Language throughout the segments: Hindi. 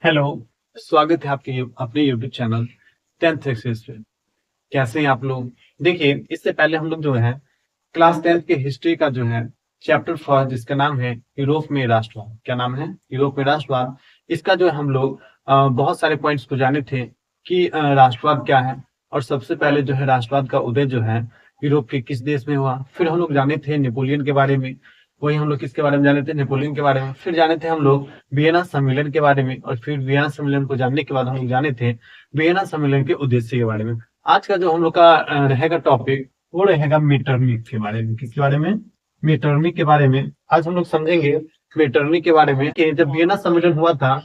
हेलो। स्वागत है आपके अपने यूट्यूब चैनल 10th एक्सेस पे। कैसे हैं आप लोग? देखिए, इससे पहले हम लोग जो है क्लास 10th के हिस्ट्री का जो है चैप्टर 4 जिसका नाम है यूरोप में राष्ट्रवाद। क्या नाम है? यूरोप में राष्ट्रवाद। इसका जो है हम लोग बहुत सारे पॉइंट्स को जाने थे कि राष्ट्रवाद क्या है, और सबसे पहले जो है राष्ट्रवाद का उदय जो है यूरोप के किस देश में हुआ। फिर हम लोग जाने थे नेपोलियन के बारे में। वही हम लोग किसके बारे में जाने थे? नेपोलियन के बारे में। फिर जाने थे हम लोग वियना सम्मेलन के बारे में, और फिर वियना सम्मेलन को जानने के बाद हम लोग जाने थे वियना सम्मेलन के उद्देश्य के बारे में। आज का जो हम लोग का रहेगा टॉपिक, वो रहेगा मीटरनिक के बारे में। किसके बारे में? मीटरनिक के बारे में आज हम लोग समझेंगे। मीटरनिक के बारे में कि जब वियना सम्मेलन हुआ था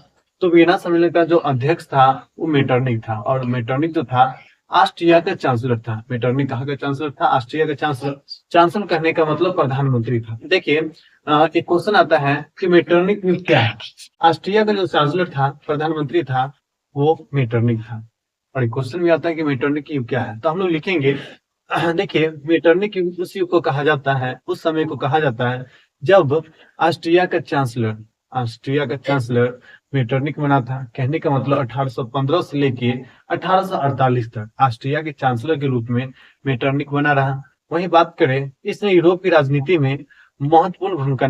तो वियना सम्मेलन का जो अध्यक्ष था वो मीटरनिक था, और मीटरनिक जो था ऑस्ट्रिया का चांसलर था। मीटरनिक कहाँ का चांसलर था? ऑस्ट्रिया का चांसलर। चांसलर कहने का मतलब प्रधानमंत्री था। देखिए, एक क्वेश्चन आता है कि मीटरनिक क्या है। ऑस्ट्रिया का जो चांसलर था, प्रधानमंत्री था, वो मीटरनिक था। और एक क्वेश्चन भी आता है कि मीटरनिक युग क्या है, तो हम लोग लिखेंगे। देखिए, मीटरनिक युग उस युग को कहा जाता है, उस समय को कहा जाता है जब ऑस्ट्रिया का चांसलर मीटरनिक बना था। कहने का मतलब 1815 से लेके 1848 तक ऑस्ट्रिया के चांसलर के रूप में मीटरनिक बना रहा। वही बात करें, इसने यूरोप की राजनीति में महत्वपूर्ण भूमिका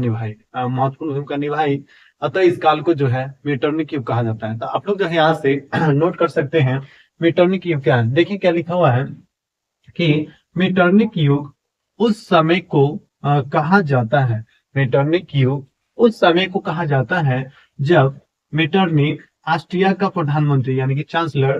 निभाई। अतः इस काल को जो है मीटरनिक युग कहा जाता है। तो आप लोग जो है यहाँ से नोट कर सकते हैं मीटरनिक युग क्या है। देखिए क्या लिखा हुआ है कि मीटरनिक युग उस समय को कहा जाता है। मीटरनिक युग उस समय को कहा जाता है जब मीटरनिक ऑस्ट्रिया का प्रधानमंत्री यानी कि चांसलर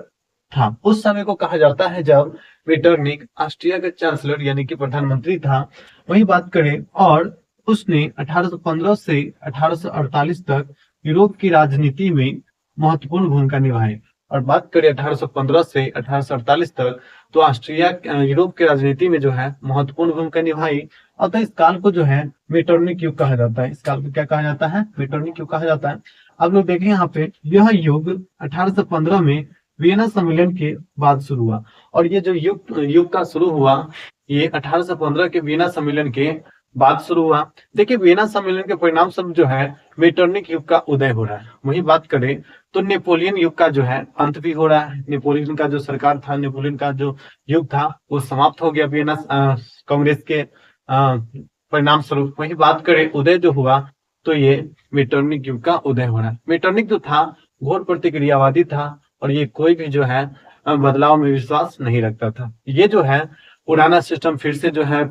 था। उस समय को कहा जाता है जब मीटरनिक ऑस्ट्रिया का चांसलर यानी कि प्रधानमंत्री था। वही बात करें, और उसने 1815 से 1848 तक यूरोप की राजनीति में महत्वपूर्ण भूमिका निभाई। और बात करें 1815 से 1848 तक, तो ऑस्ट्रिया यूरोप की राजनीति में जो है महत्वपूर्ण भूमिका निभाई। अतः इस काल को जो है मीटरनिक युग कहा जाता है। इस काल को क्या कहा जाता है? मीटरनिक युग कहा जाता है। आप लोग देखें यहाँ पे, यह युग 1815 में वियना सम्मेलन के बाद शुरू हुआ। और ये जो युग का शुरू हुआ, ये 1815 के वियना सम्मेलन के बाद शुरू हुआ। देखिए, वियना सम्मेलन के परिणाम स्वरूप जो है मीटरनिक युग का उदय हो रहा है। वही बात करें तो नेपोलियन युग का जो है अंत भी हो रहा है। नेपोलियन का जो सरकार था, नेपोलियन का जो युग था, वो समाप्त हो गया वियना कांग्रेस के परिणाम स्वरूप। वही बात करें उदय जो हुआ, तो ये मीटरनिक युग का उदय हो रहा है। मीटरनिक जो था घोर प्रतिक्रियावादी था, और ये कोई भी जो है बदलाव में विश्वास नहीं रखता था। ये जो है पुराना सिस्टम फिर से जो है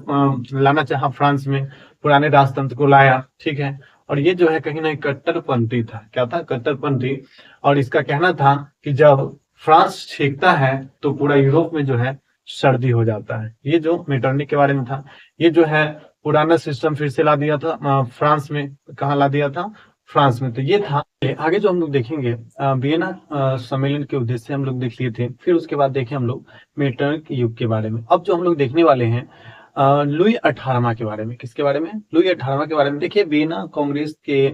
लाना चाहा फ्रांस में, पुराने राजतंत्र को लाया। ठीक है, और ये जो है कहीं ना कट्टरपंथी था। क्या था? कट्टरपंथी। और इसका कहना था कि जब फ्रांस छींकता है तो पूरा यूरोप में जो है सर्दी हो जाता है। ये जो मीटरनिक के बारे में था, ये जो है पुराना सिस्टम फिर से ला दिया था फ्रांस में। कहाँ ला दिया था? फ्रांस में। तो ये था। आगे जो हम लोग देखेंगे वियना सम्मेलन के उद्देश्य हम लोग देख लिए थे। फिर उसके बाद देखें हम लोग मीटरनिक युग के बारे में। अब जो हम लोग देखने वाले हैं लुई 18वां के बारे में। किसके बारे में? लुई 18वां के बारे में। देखिए, वियना कांग्रेस के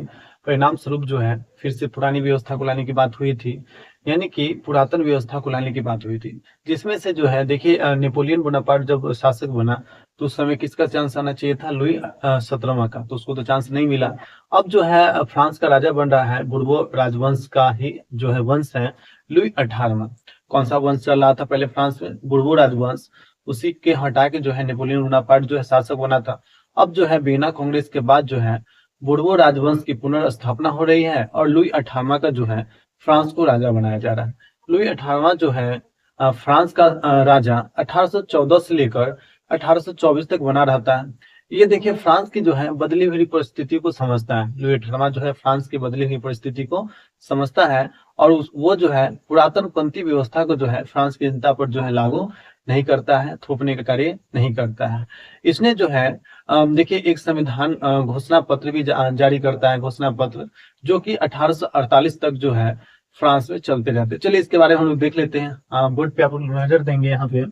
परिणाम स्वरूप जो है फिर से पुरानी व्यवस्था को लाने की बात हुई थी, यानी कि पुरातन व्यवस्था को लाने की बात हुई थी, जिसमें से जो है देखिए नेपोलियन बोनापार्ट जब शासक बना तो उस समय किसका चांस आना चाहिए था? लुई 17वां का। तो उसको तो चांस नहीं मिला। अब जो है फ्रांस का राजा बन रहा है बुर्बो राजवंश का ही जो है वंश है लुई 18वां। कौन सा वंश चल रहा था पहले फ्रांस में? बुर्बो राजवंश। उसी के हटा के जो है नेपोलियन बोनापार्ट जो है शासक बना था। अब जो है वियना कांग्रेस के बाद जो है बुर्बो राजवंश की पुनर्स्थापना हो रही है, और लुई 18वां का जो है फ्रांस को राजा बनाया जा रहा है। लुई 18वां जो है फ्रांस का राजा 1814 से लेकर 1824 तक बना रहता है। ये देखिए फ्रांस की जो है बदली हुई परिस्थिति को समझता है। लुई 18वां जो है फ्रांस की बदली हुई परिस्थिति को समझता है, और वो जो है पुरातन पंथी व्यवस्था को जो है फ्रांस की जनता पर जो है लागू नहीं करता है, थोपने का कार्य नहीं करता है। इसने जो है देखिए एक संविधान घोषणा पत्र भी जारी करता है। घोषणा पत्र जो कि 1848 तक जो है फ्रांस में चलते रहते। चलिए इसके बारे में हम लोग देख लेते हैं। बोर्ड पे आप लोग नजर देंगे यहाँ पे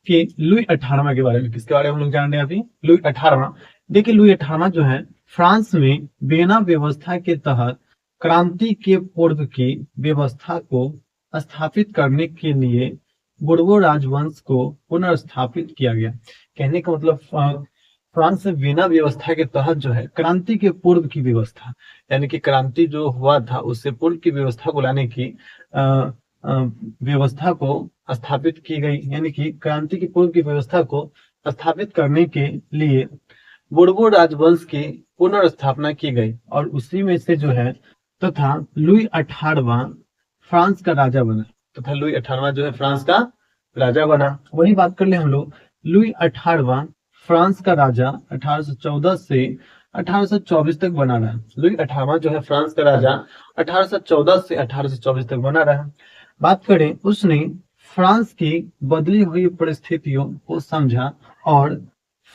कि लुई 18वां के बारे में। किसके बारे में हम लोग जान रहे हैं अभी? लुई 18वां। देखिए, लुई 18वां जो है फ्रांस में वियना व्यवस्था के तहत क्रांति के पूर्व की व्यवस्था को स्थापित करने के लिए बुर्बो राजवंश को पुनर्स्थापित किया गया। कहने का मतलब फ्रांस में वीना व्यवस्था के तहत जो है क्रांति के पूर्व की व्यवस्था, यानी कि क्रांति जो हुआ था उससे पूर्व की व्यवस्था को लाने की अ, व्यवस्था को स्थापित की गई, यानी कि क्रांति की पूर्व की व्यवस्था को स्थापित करने के लिए बोर्बो राजवंश की पुनर्स्थापना की गई और उसी में से जो है तथा लुई 18वां फ्रांस का राजा बना, तथा लुई 18वां जो है फ्रांस का राजा बना। वही बात कर ले हम लोग, लुई 18वां फ्रांस का राजा 1814 से 1824 तक बना रहा। लुई 18वां जो है फ्रांस का राजा 1814 से 1824 तक बना रहा। बात करें, उसने फ्रांस की बदली हुई परिस्थितियों को समझा और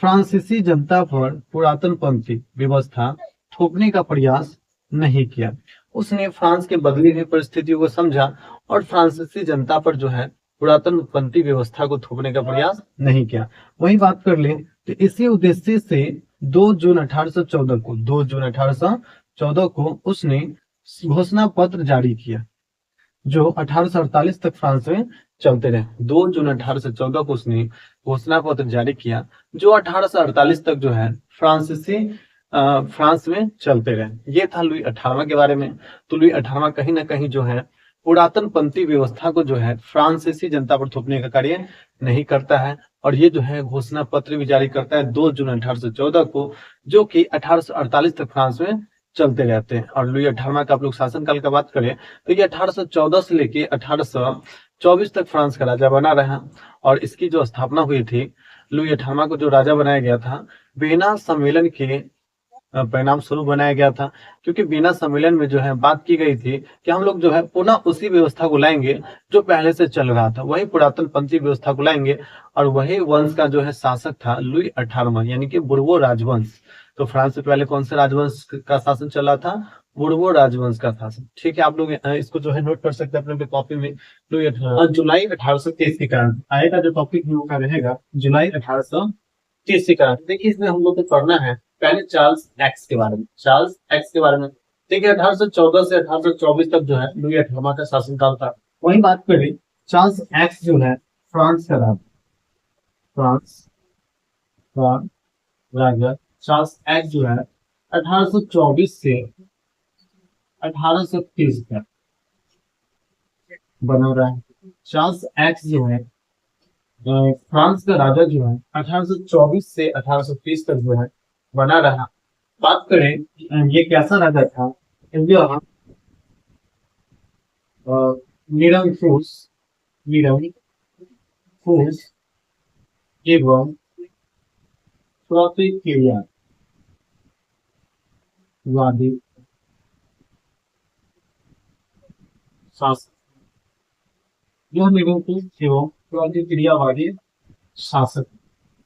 फ्रांसीसी जनता पर पुरातनपंथी व्यवस्था थोपने का प्रयास नहीं किया। उसने फ्रांस के बदली हुई परिस्थितियों को समझा और फ्रांसीसी जनता पर जो है पुरातनपंथी व्यवस्था को थोपने का प्रयास नहीं किया। वही बात कर ले तो इसी उद्देश्य से 2 जून 1814 को उसने घोषणा पत्र जारी किया जो 1848 तक फ्रांस में चलते रहे। 2 जून 1814 को उसने घोषणा पत्र जारी किया जो 1848 तक जो है फ्रांस में चलते रहे। ये था लुई 18वां के बारे में। तो लुई 18वां कहीं ना कहीं जो है पुरातनपंथी व्यवस्था को जो है फ्रांसीसी जनता पर थोपने का कार्य नहीं करता है और ये जो है घोषणा पत्र भी जारी करता है 2 जून 1814 को, जो कि 1848 तक फ्रांस में चलते रहते हैं। और लुई 18वां का आप लोग शासनकाल का बात करें तो ये 1814 से लेके 1824 तक फ्रांस का राजा बना रहा और इसकी जो स्थापना हुई थी, लुई 18वां को जो राजा बनाया गया था वीना सम्मेलन के परिणाम स्वरूप बनाया गया था, क्योंकि वीना सम्मेलन में जो है बात की गई थी कि हम लोग जो है पुनः उसी व्यवस्था को लाएंगे जो पहले से चल रहा था, वही पुरातनपंथी व्यवस्था को लाएंगे और वही वंश का जो है शासक था लुई 18वां, यानी कि बोर्बो राजवंश। तो फ्रांस से पहले कौन से राजवंश का शासन चला था? बोर्बो राजवंश का शासन। ठीक है, आप लोग इसको जो है नोट कर सकते हैं अपने कॉपी में। लुई 18 जुलाई 1830 के कारण आएगा जो टॉपिक का रहेगा जुलाई 1830 के कारण। देखिए इसमें हम लोग को पढ़ना है पहले चार्ल्स एक्स के बारे में। चार्ल्स एक्स के बारे में देखिए 1814 से 1824 तक जो है लुई 18वां का शासनकाल था। वही बात करें, चार्ल्स एक्स जो है फ्रांस का राजा, फ्रांस का राजा चार्ल्स एक्स जो है 1824 से 1830 तक बना रहा है। चार्ल्स एक्स जो है फ्रांस का राजा जो है 1824 से 1830 तक जो है बना रहा। बात करें ये कैसा राजा था? यह निरंकुश एवं प्रतिक्रियावादी शासक। यह निरंकुश एवं प्रतिक्रियावादी शासक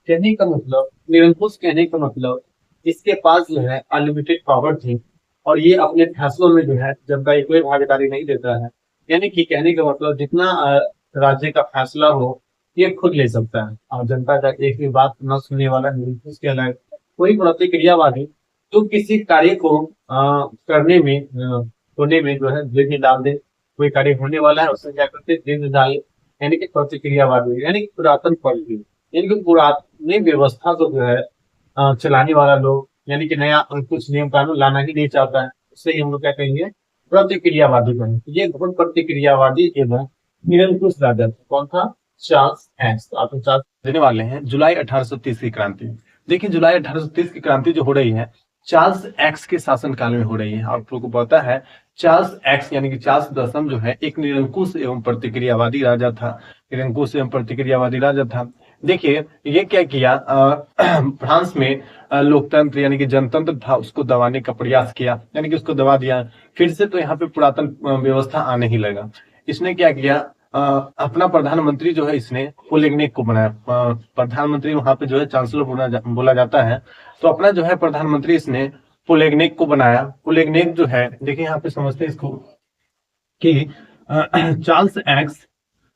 कहने का मतलब, निरंकुश कहने का मतलब इसके पास जो है अनलिमिटेड पावर थी और ये अपने फैसलों में जो है जनता की कोई भागीदारी नहीं देता है। यानी कि कहने का मतलब जितना राज्य का फैसला हो ये खुद ले सकता है और जनता का एक भी बात न सुनने वाला निरंकुश कहलाएगा। कोई प्रतिक्रियावादी जो किसी कार्य को करने में होने में जो है विघ्न डाल दे, कोई कार्य होने वाला है उसमें क्या करते विघ्न डाले, यानी कि प्रतिक्रियावादी, यानी कि पुरातन पद्धति, यानी कि पुरानी व्यवस्था को जो है चलाने वाला लोग, यानी कि नया कुछ नियम कानून लाना ही नहीं चाहता है, उससे हम लोग क्या कहेंगे? प्रतिक्रियावादी कहेंगे। ये घोर प्रतिक्रियावादी एवं निरंकुश राजा कौन था? Charles x. तो आप चार्ल्स देने वाले हैं जुलाई 1830 की क्रांति। देखिए जुलाई 1830 की क्रांति जो हो रही है चार्ल्स एक्स के शासनकाल में हो रही है। आप लोगों को पता है चार्ल्स एक्स यानी कि चार्ल्स दशम जो है एक निरंकुश एवं प्रतिक्रियावादी राजा था। निरंकुश एवं प्रतिक्रियावादी राजा था। देखिए ये क्या किया, फ्रांस में लोकतंत्र यानी कि जनतंत्र था उसको दबाने का प्रयास किया, यानी कि उसको दबा दिया। फिर से तो यहाँ पे पुरातन व्यवस्था आने ही लगा। इसने क्या किया, अपना प्रधानमंत्री जो है इसने पोलिग्नेक को बनाया। प्रधानमंत्री वहां पे जो है चांसलर बोला जाता है, तो अपना जो है प्रधानमंत्री इसने पोलिग्नेक को बनाया। पोलिग्नेक जो है देखिए यहाँ पे समझते हैं इसको कि चार्ल्स एक्स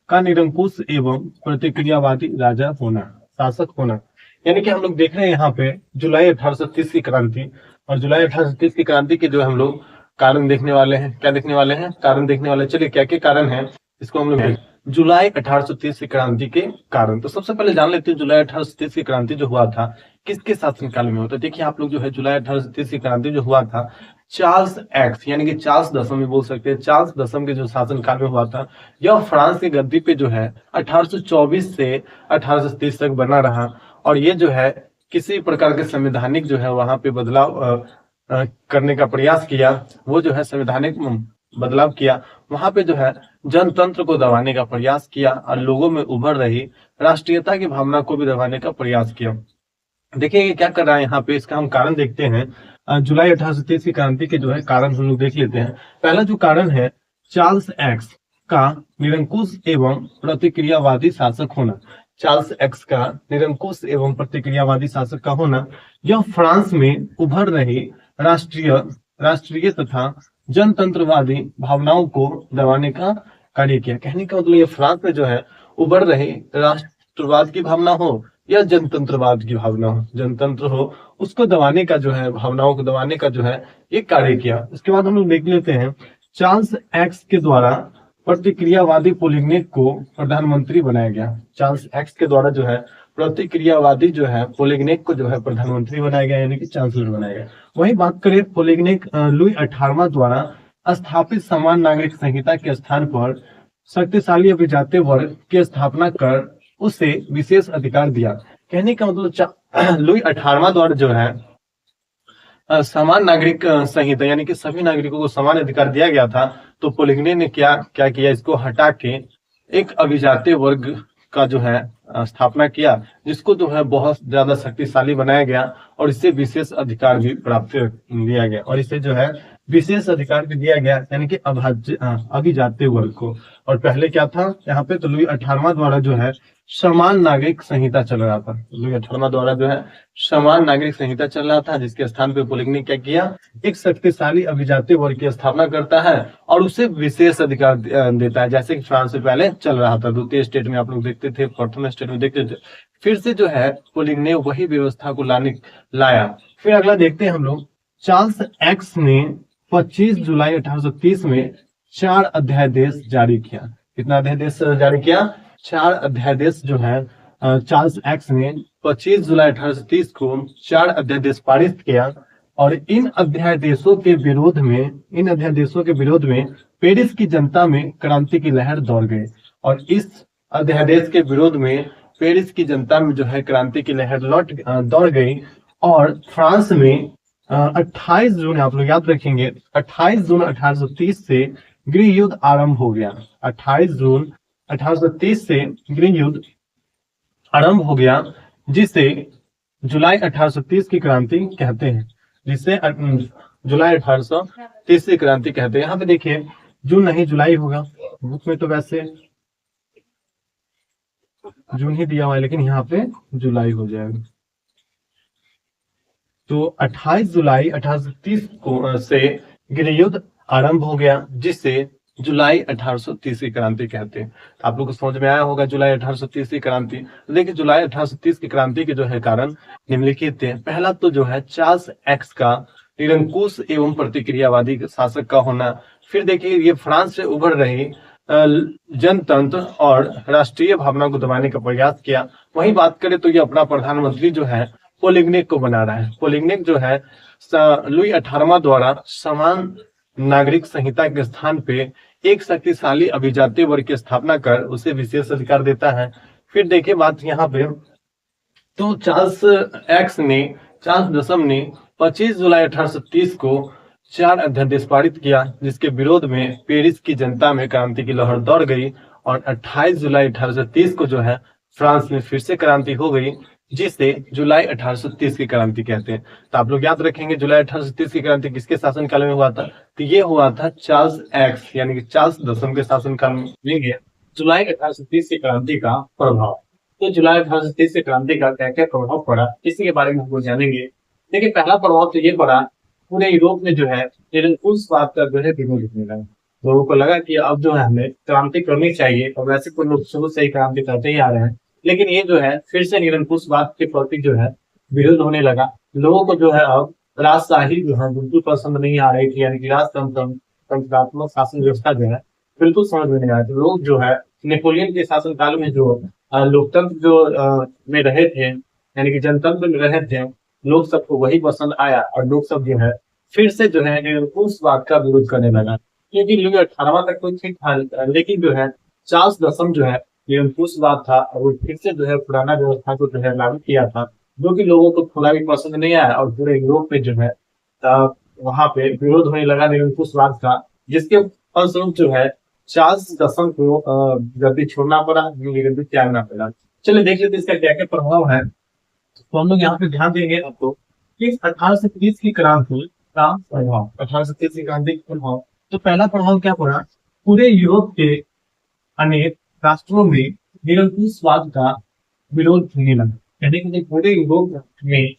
का निरंकुश एवं प्रतिक्रियावादी राजा होना, शासक होना, यानी कि हम लोग देख रहे हैं यहाँ पे जुलाई 1830 की क्रांति। और जुलाई 1830 की क्रांति के जो हम लोग कारण देखने वाले हैं। क्या देखने वाले हैं? कारण देखने वाले। चलिए क्या क्या कारण है इसको हम लोग जुलाई 1830 की क्रांति के कारण। तो सबसे पहले जान लेते हैं जुलाई 1830 की क्रांति जो हुआ था किसके शासनकाल में होता है। देखिए आप लोग जो है जुलाई 1830 की क्रांति जो हुआ था चार्ल्स एक्स यानी कि चार्ल्स दसम में बोल सकते हैं, चार्ल्स दसम के जो शासनकाल में हुआ था। यह फ्रांस की गद्दी पे जो है 1824 से 1830 तक बना रहा और ये जो है किसी प्रकार के संवैधानिक जो है वहां पे बदलाव करने का प्रयास किया। वो जो है संवैधानिक बदलाव किया, वहां पे जो है जनतंत्र को दबाने का प्रयास किया और लोगों में उभर रही राष्ट्रीयता की भावना को भी दबाने का प्रयास किया। देखिए ये क्या कर रहा है यहाँ पे, इसका हम कारण देखते हैं। जुलाई 1830 की क्रांति के जो है कारण हम लोग देख लेते हैं। पहला जो कारण है चार्ल्स एक्स का निरंकुश एवं प्रतिक्रियावादी शासक होना। चार्ल्स एक्स का निरंकुश एवं प्रतिक्रियावादी शासक का होना, यह फ्रांस में उभर रही राष्ट्रीय तथा जनतंत्रवादी भावनाओं को दबाने का कार्य किया। कहने का मतलब ये फ्रांस में जो है उभर रही राष्ट्रवाद की भावना हो या जनतंत्रवाद की भावना हो, जनतंत्र हो, उसको दबाने का जो है, भावनाओं को दबाने का जो है ये कार्य किया। इसके बाद हम लोग देख लेते हैं चार्ल्स एक्स के द्वारा प्रतिक्रियावादी पोलिग्नेक को प्रधानमंत्री बनाया गया। चार्ल्स एक्स के द्वारा जो है प्रतिक्रियावादी जो है पोलिग्नेक को जो है प्रधानमंत्री बनाया गया यानी कि चांसलर बनाया गया। वही बात करें पोलिग्नेक लुई 18वां द्वारा स्थापित समान नागरिक संहिता के स्थान पर शक्तिशाली अभिजात्य वर्ग की स्थापना कर उसे विशेष अधिकार दिया। कहने का मतलब लुई 18वां द्वारा जो है समान नागरिक संहिता यानी कि सभी नागरिकों को समान अधिकार दिया गया था। तो पोलिग्नेक ने क्या क्या किया, इसको हटा के एक अभिजात्य वर्ग का जो है स्थापना किया, जिसको जो है बहुत ज्यादा शक्तिशाली बनाया गया और इससे विशेष अधिकार भी प्राप्त दिया गया और इसे जो है विशेष अधिकार भी दिया गया यानी कि अभिजात्य वर्ग को। और पहले क्या था यहाँ पे, तो लुई 18वां द्वारा जो है समान नागरिक संहिता चल रहा था। लुई 18वां द्वारा जो है समान नागरिक संहिता चल रहा था, जिसके स्थान पे पोलिग्नेक क्या किया, एक शक्तिशाली अभिजात्य वर्ग की स्थापना करता है और उसे विशेष अधिकार देता है, जैसे कि फ्रांस से पहले चल रहा था। द्वितीय स्टेट में आप लोग देखते थे, प्रथम स्टेट में देखते थे। फिर से जो है पोलिग्नेक वही व्यवस्था को लाया। फिर अगला देखते हैं हम लोग, चार्ल्स एक्स ने 25 जुलाई 1830 में 4 अध्यादेश जारी किया। कितना अध्यादेश जारी किया? 4 अध्यादेश जो है चार्ल्स एक्स ने 25 जुलाई 1830 को 4 अध्यादेश पारित किया और इन अध्यादेशों के विरोध में पेरिस की जनता में क्रांति की लहर दौड़ गई। और इस अध्यादेश के विरोध में पेरिस की जनता में जो है क्रांति की लहर दौड़ गई और फ्रांस में 28 जून, आप लोग याद रखेंगे, 28 जून 1830 से गृह युद्ध आरंभ हो गया। 28 जून 1830 से गृह युद्ध आरंभ हो गया, जिसे जुलाई 1830 की क्रांति कहते हैं, जिसे जुलाई 1830 की क्रांति कहते हैं। यहाँ पे देखिए जून नहीं जुलाई होगा, बुक में तो वैसे जून ही दिया हुआ है लेकिन यहाँ पे जुलाई हो जाएगा। तो 28 जुलाई 1830 को से गृह युद्ध आरंभ हो गया, जिससे जुलाई 1830 की क्रांति कहते हैं। आप लोग को समझ में आया होगा जुलाई 1830 की क्रांति। देखिए जुलाई 1830 की क्रांति के जो है कारण निम्नलिखित हैं। पहला तो जो है चार्ल्स एक्स का निरंकुश एवं प्रतिक्रियावादी शासक का होना। फिर देखिए ये फ्रांस से उभर रही जनतंत्र और राष्ट्रीय भावना को दबाने का प्रयास किया। वही बात करें तो ये अपना प्रधानमंत्री जो है पोलिग्नेक को बना रहा है। पोलिग्नेक जो है लुई 18वां द्वारा समान नागरिक संहिता के स्थान पे एक शक्तिशाली अभिजात्य वर्ग की स्थापना कर उसे विशेष अधिकार देता है। फिर देखिए बात यहाँ पे, तो चार्ल्स दसम ने 25 जुलाई 1830 को 4 अध्यादेश पारित किया, जिसके विरोध में पेरिस की जनता में क्रांति की लहर दौड़ गई और 28 जुलाई 1830 को जो है फ्रांस में फिर से क्रांति हो गई, जिसे जुलाई 1830 की क्रांति कहते हैं। तो आप लोग याद रखेंगे जुलाई 1830 की क्रांति किसके शासनकाल में हुआ था? तो ये हुआ था चार्ल्स एक्स यानी कि चार्ल्स दसम के शासनकाल में। जुलाई 1830 की क्रांति का प्रभाव, तो जुलाई 1830 की क्रांति का क्या क्या प्रभाव पड़ा, इसी के बारे में हम लोग जानेंगे। देखिए पहला प्रभाव तो ये पड़ा, पूरे यूरोप में जो है निरंकुशवाद का जो है विरोध दिखने लगा। लोगों को लगा कि अब जो है हमें क्रांति करनी चाहिए, और वैसे कोई लोग शुरू से ही क्रांति करते ही आ रहे हैं, लेकिन ये जो है फिर से निरंकुशवाद के प्रति जो है विरोध होने लगा। लोगों को जो है अब राजशाही जो है बिल्कुल पसंद नहीं आ रही थी, यानी कि राजतंत्रात्मक शासन व्यवस्था जो है बिल्कुल समझ में नहीं आया। तो लोग जो है नेपोलियन के शासनकाल में जो लोकतंत्र जो में रहे थे, यानी कि जनतंत्र में रहे थे, लोग सबको वही पसंद आया और लोग सब जो है फिर से जो है निरंकुशवाद का विरोध करने लगा। क्योंकि लुई 18वां तक तो ठीक था, लेकिन जो है चार्ल्स दसम जो है निरंकुशवाद था और वो फिर से जो है पुराना व्यवस्था को जो है लागू किया था, जो कि लोगों को थोड़ा भी पसंद नहीं आया और पूरे यूरोप में जो है वहां पे विरोध होने लगा निरंकुशवाद का, जिसके फलस्वरूप जो है चार्ल्स दसम को गद्दी छोड़ना पड़ा, गद्दी त्यागना पड़ा। चलिए देख लेते हैं इसका क्या क्या प्रभाव है। तो हम लोग यहाँ पे ध्यान देंगे आपको कि 1830 की क्रांति का प्रभाव, 1830 की क्रांति का प्रभाव। तो पहला प्रभाव क्या पड़ा, पूरे यूरोप के अनेक राष्ट्रों में निरंकुशवाद का विरोध होने लगा। यानी कि पूरे यूरोप में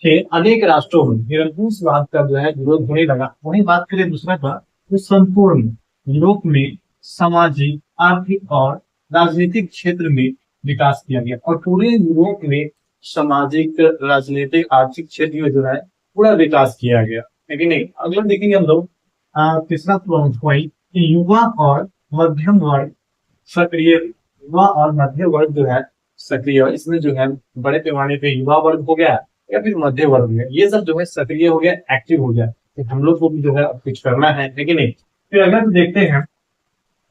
के अनेक राष्ट्रों में निरंकुशवाद का जो है विरोध होने लगा। वही बात करें दूसरा का, तो संपूर्ण यूरोप में सामाजिक, आर्थिक और राजनीतिक क्षेत्र में विकास किया गया और पूरे यूरोप में सामाजिक, राजनीतिक, आर्थिक क्षेत्र में जो है पूरा विकास किया गया। लेकिन नहीं, अगला देखेंगे हम लोग तीसरा पॉइंट, युवा और मध्यम वर्ग सक्रिय, युवा और मध्य वर्ग जो है सक्रिय, इसमें जो है बड़े पैमाने पे युवा वर्ग हो गया या फिर मध्य वर्ग है, ये सब जो है सक्रिय हो गया, एक्टिव हो गया। तो हम लोग को भी जो है कुछ करना है, लेकिन नहीं। फिर अगर देखते हैं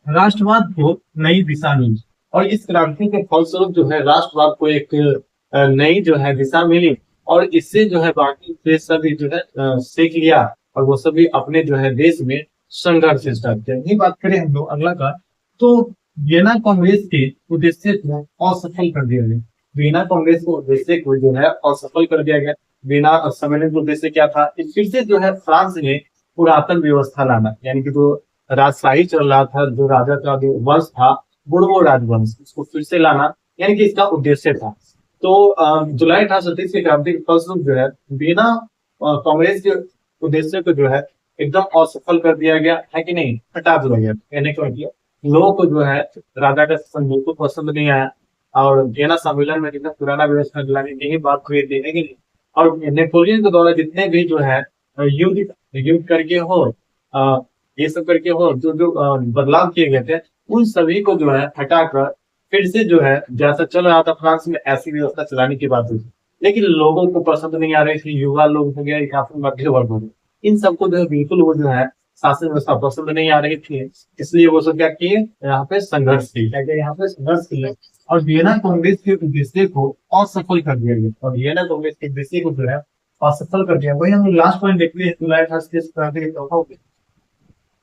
राष्ट्रवाद को नई दिशा मिली और इस क्रांति के फलस्वरूप जो है राष्ट्रवाद को एक नई जो है दिशा मिली और इससे जो है बाकी देश सभी जो है सीख लिया और वो सभी अपने जो है देश में संघर्ष स्टार्ट किया। यही बात करें हम लोग अगला का, तो वियना कांग्रेस के उद्देश्य को असफल कर दिया गया। वियना कांग्रेस को उद्देश्य को जो है असफल कर दिया गया। वियना सम्मेलन का उद्देश्य क्या था, फिर से जो है फ्रांस में पुरातन व्यवस्था लाना, यानी कि जो राजशाही चल रहा था, जो राजा का जो वंश था बुर्बो राजवंश, उसको फिर से लाना, यानी कि इसका उद्देश्य था। तो जुलाई 1830 की क्रांति के फलस्वरूप जो है वियना कांग्रेस के उद्देश्य को जो है एकदम असफल कर दिया गया है कि नहीं, हटा दिया गया। कहने का मतलब लोगों को जो है राजा का शासन बिल्कुल पसंद नहीं आया और वियना सम्मेलन में जितना पुराना व्यवस्था लाने की ही बात हुई थी, लेकिन और नेपोलियन के द्वारा जितने भी जो है युद्ध युद्ध करके हो ये सब करके हो जो जो बदलाव किए गए थे, उन सभी को जो है हटाकर फिर से जो है जैसा चल रहा था फ्रांस में ऐसी व्यवस्था चलाने की बात हुई। लेकिन लोगों को पसंद नहीं आ रही थी, युवा लोग हो गया या फिर मध्य वर्ग हो गया, इन सबको जो है बिल्कुल वो जो है शासन व्यवस्था पसंद नहीं आ रही थी। इसलिए वो सब क्या किए, यहाँ पे संघर्ष किए, क्या किया, यहाँ पे संघर्ष किए और वियना कांग्रेस के उद्देश्य को असफल कर दिया गया और वियना कांग्रेस के उद्देश्य को जो है असफल कर दिया। वही हम लास्ट पॉइंट देखते हैं जुलाई 1830 क्रांति के प्रभाव पे।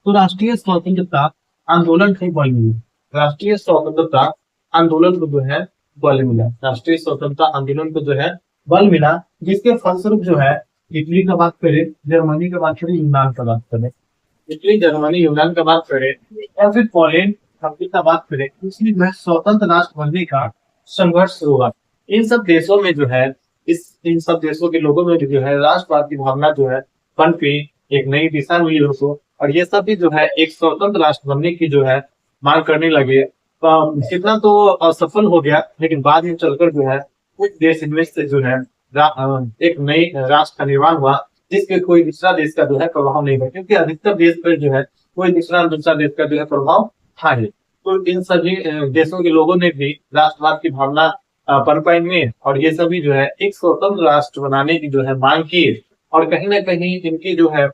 तो राष्ट्रीय स्वतंत्रता आंदोलन को बल मिला। राष्ट्रीय स्वतंत्रता आंदोलन को जो है बल मिला, राष्ट्रीय स्वतंत्रता आंदोलन को जो है बल मिला, जिसके फलस्वरूप जो है इटली का बात करें, जर्मनी का बात करें, यूनान का बात करें, इटली, जर्मनी, यूनान का बात करें और फिर पोलैंड का बात करें, इसमें जो है स्वतंत्र राष्ट्र बनने का संघर्ष शुरू हुआ। इन सब देशों में जो है इन सब देशों के लोगों में जो है राष्ट्रवाद की भावना जो है पनपी, एक नई दिशा मिली उनको और ये सब भी जो है एक स्वतंत्र राष्ट्र बनने की जो है मांग करने लगे। कितना तो असफल हो गया, लेकिन बाद में चलकर जो है कुछ देश इनमें से जो है एक नई राष्ट्र का निर्माण हुआ, जिसके कोई दूसरा देश का जो है प्रभाव नहीं हुआ, क्योंकि अधिकतर देश पर जो है कोई दूसरा देश का जो है प्रभाव था ही। तो इन सभी देशों के लोगों ने भी राष्ट्रवाद की भावना पनपाई में और ये सभी जो है एक स्वतंत्र राष्ट्र बनाने की जो है मांग की और कहीं ना कहीं इनकी जो है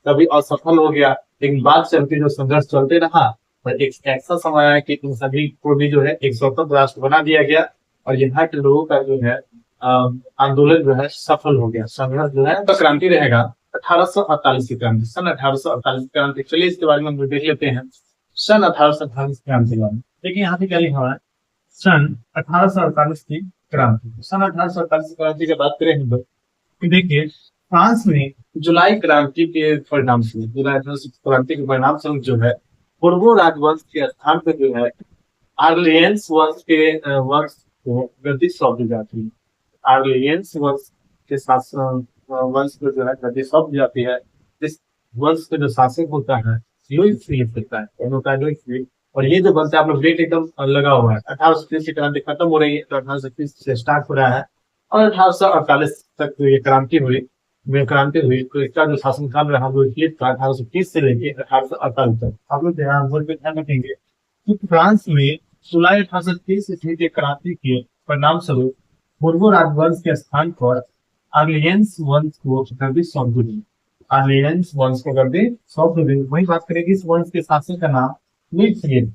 कभी असफल हो गया, लेकिन बाद चलते जो संघर्ष चलते रहा पर एक ऐसा समय आया कि इन सभी को भी जो है एक स्वतंत्र राष्ट्र बना दिया गया और यहाँ के लोगों का जो है आंदोलन जो है सफल हो गया, संघर्ष जो है। तो क्रांति रहेगा 1848 की क्रांति, सन 1848 की क्रांति। चलिए इसके बारे में हम देख लेते हैं सन 1848 क्रांति के बारे में। देखिए यहाँ पे क्या लिखा हुआ है, सन 1848 की क्रांति। सन 1848 की क्रांति की बात करें हम लोग, देखिए फ्रांस में जुलाई क्रांति के परिणाम से, जुलाई क्रांति के परिणाम से जो है पूर्वो राजवंश के स्थान पर जो है आर्लियंस वंश को गद्दी सौंप दी जाती है। आर्लियंस वंश के शासन वंश को जो है गद्दी सौंप दी जाती है। इस वंश का जो शासक होता है लुई फिलिप होता है, होता है लुई फिलिप। और ये जो बनता है आप लोग डेट एकदम लगा हुआ है, 1830 की क्रांति खत्म हो रही है तो 1830 से स्टार्ट हो रहा है और 1848 तक ये क्रांति हुई। में क्रांति हुई, तो इसका जो शासनकाल रहा वो 1830 से लेके 1848 तक। आप लोग ध्यान रखेंगे कि फ्रांस में जुलाई 1830 ईस्वी के क्रांति के परिणाम स्वरूप बोर्बो राजवंश के स्थान पर आर्लियंस वंश को गद्दी सौंप दी। आर्लियंस वंश को गद्दी सौंप दी। वही बात करेगी इस वंश के शासक का नाम लुई फिलिप।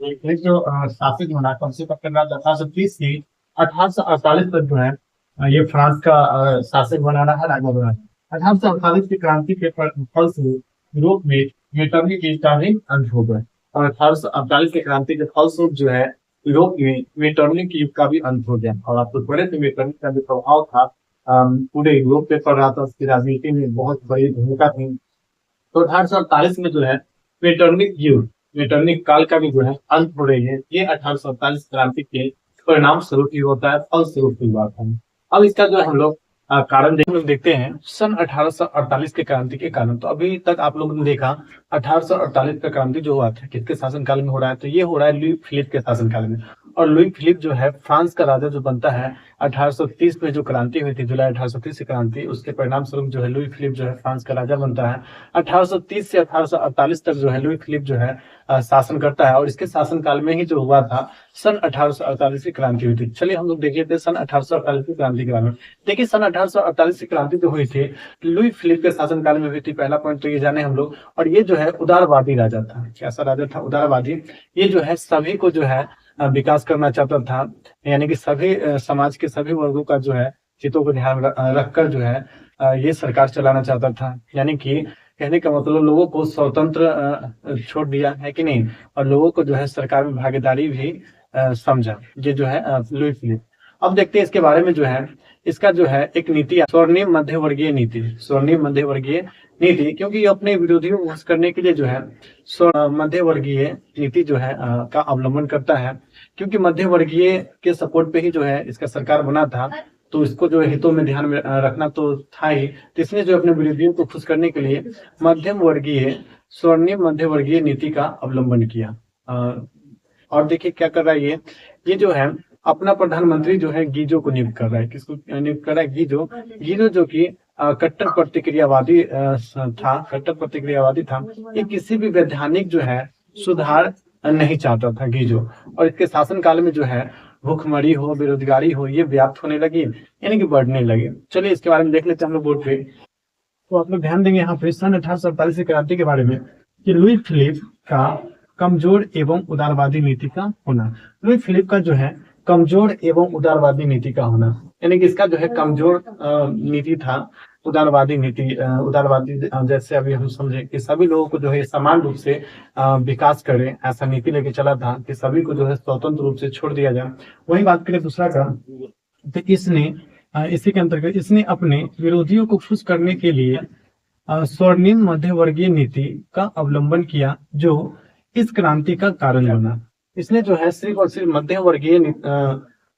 जो शासक बना कम से कम 1830 से 1848 तक जो है ये फ्रांस का शासक बना रहा, राजा बना रहा। 1848 की क्रांति के फलस्वरूप यूरोप में मेटरनिक युग का भी अंत हो गया और 1848 की क्रांति के फलस्वरूप जो है यूरोप में मेटरनिक युग का भी अंत हो गया। और आपको पढ़े थे मेटरनिक का जो प्रभाव था पूरे यूरोप पे पड़ रहा था, उसकी राजनीति में बहुत बड़ी भूमिका थी। तो 1848 में जो है मेटरनिक युग, मेटरनिक काल का भी जो है अंत हो रही है। ये 1848 क्रांति के परिणाम स्वरूप ही होता है, फल स्वरूप की बात है। अब इसका जो हम लोग कारण देखते हैं सन 1848 के क्रांति के कारण। तो अभी तक आप लोगों ने देखा 1848 का क्रांति जो हुआ था किसके शासनकाल में हो रहा है, तो ये हो रहा है लुई फिलिप के शासनकाल में। और लुई फिलिप जो है फ्रांस का राजा जो बनता है 1830 में जो क्रांति हुई थी, जुलाई 1830 की क्रांति, उसके परिणाम स्वरूप जो है लुई फिलिप जो है फ्रांस का राजा बनता है। 1830 से 1848 तक जो है लुई फिलिप जो है शासन करता है और इसके शासनकाल में ही जो हुआ था सन 1848 की क्रांति हुई थी। चलिए हम लोग देख लेते हैं सन 1848 की क्रांति के बारे में। देखिए सन 1848 की क्रांति जो हुई थी लुई फिलिप के शासनकाल में हुई थी। पहला पॉइंट तो ये जाने हम लोग। और ये जो है उदारवादी राजा था। कैसा राजा था? उदारवादी। ये जो है सभी को जो है विकास करना चाहता था, यानी कि सभी समाज के सभी वर्गों का जो है हितों को ध्यान रखकर जो है ये सरकार चलाना चाहता था। यानी कि कहने का मतलब लोगों को स्वतंत्र छोड़ दिया है कि नहीं, और लोगों को जो है सरकार में भागीदारी भी समझा। ये जो है लुई फिलिप। अब देखते हैं इसके बारे में जो है इसका जो है एक नीति स्वर्णिम मध्यवर्गीय नीति। स्वर्णिम मध्यवर्गीय नीति, क्योंकि ये अपने विरोधियों को वश करने के लिए जो है मध्यवर्गीय नीति जो है का अवलंबन करता है। क्योंकि मध्यवर्गीय के सपोर्ट पे ही जो है इसका सरकार बना था, तो इसको जो हितों में ध्यान में रखना तो था ही। तो इसने जो अपने विरोधियों को खुश करने के लिए मध्यम वर्गीय स्वर्णिम मध्यवर्गीय नीति का अवलंबन किया। और देखिए क्या कर रहा है ये जो है अपना प्रधानमंत्री जो है गीजो को नियुक्त कर रहा है। किसको नियुक्त कर रहा है? गीजो। गीजो जो कि कट्टर प्रतिक्रियावादी था, कट्टर प्रतिक्रियावादी था। ये किसी भी वैधानिक जो है सुधार नहीं चाहता था गीजो। और इसके शासनकाल में जो है भूखमरी हो, बेरोजगारी हो, ये व्याप्त होने लगी, यानी कि बढ़ने लगे। चलिए इसके बारे में देख लेते हैं हम लोग बोर्ड पे। तो आप लोग ध्यान देंगे यहाँ पे सन 1847 की क्रांति के बारे में कि लुई फिलिप का कमजोर एवं उदारवादी नीति का होना। लुई फिलिप का जो है कमजोर एवं उदारवादी नीति का होना, यानी कि इसका जो है कमजोर नीति था, उदारवादी नीति। उदारवादी जैसे अभी हम समझे कि सभी लोगों को जो है समान रूप से विकास करें, ऐसा नीति लेके चला था कि सभी को जो है स्वतंत्र रूप से छोड़ दिया जाए। वही बात करें दूसरा का, तो इसने इसी के अंतर्गत इसने अपने विरोधियों को खुश करने के लिए स्वर्णिम मध्यवर्गीय नीति का अवलंबन किया, जो इस क्रांति का कारण बना। इसने जो है सिर्फ और सिर्फ मध्यम वर्गीय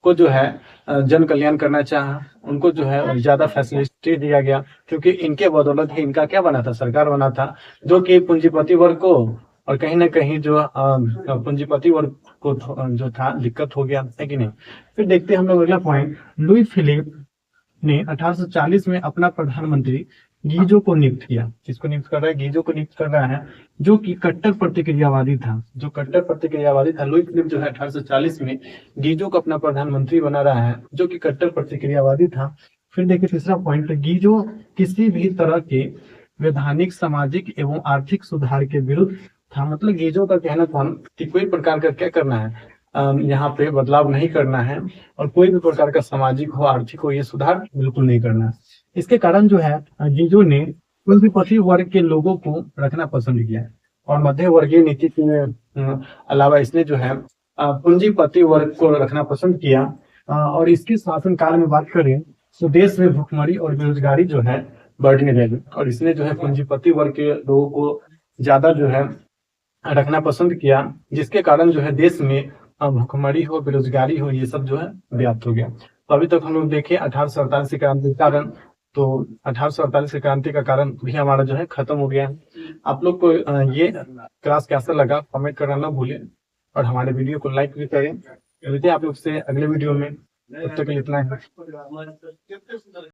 को जो है जन कल्याण करना चाहा। उनको जो है ज्यादा फैसिलिटी दिया गया, क्योंकि इनके बदौलत ही इनका क्या बना था? सरकार बना था, जो कि पूंजीपति वर्ग को और कहीं ना कहीं जो पूंजीपति वर्ग को जो था दिक्कत हो गया है कि नहीं। फिर देखते हैं हम लोग अगला पॉइंट। लुई फिलिप ने 1840 में अपना प्रधानमंत्री गीजो को नियुक्त किया। किसको नियुक्त कर रहा है? गीजो को नियुक्त कर रहा है, जो कि कट्टर प्रतिक्रियावादी था। जो कट्टर प्रतिक्रियावादी था, लुई फिलिप जो है 1840 में गीजो को अपना प्रधानमंत्री बना रहा है, जो कि कट्टर प्रतिक्रियावादी था। फिर देखिए तीसरा पॉइंट, गीजो किसी भी तरह के वैधानिक, सामाजिक एवं आर्थिक सुधार के विरुद्ध था। मतलब गीजो का कहना था कि कोई प्रकार का क्या करना है, यहाँ पे बदलाव नहीं करना है, और कोई भी प्रकार का सामाजिक हो, आर्थिक हो, ये सुधार बिल्कुल नहीं करना है। इसके कारण जो है गीजो ने पूंजीपति वर्ग के लोगों को रखना पसंद किया, और मध्य वर्गीय नीति के अलावा इसने जो है पूंजीपति वर्ग को रखना पसंद किया। और इसके शासनकाल में बात करें तो देश में भुखमरी और बेरोजगारी जो है बढ़ने लगी, और इसने जो है पूंजीपति वर्ग के लोगों को ज्यादा जो है रखना पसंद किया, जिसके कारण जो है देश में भुखमरी हो, बेरोजगारी हो, ये सब जो है व्याप्त हो गया। तो अभी तक हम लोग देखे 1847 की क्रांति के कारण, तो 1848 की क्रांति का कारण भी हमारा जो है खत्म हो गया है। आप लोग को ये क्लास कैसा लगा कमेंट करना ना भूलें, और हमारे वीडियो को लाइक भी करें। मिलते हैं आप लोग से अगले वीडियो में, तब तक के लिए इतना है।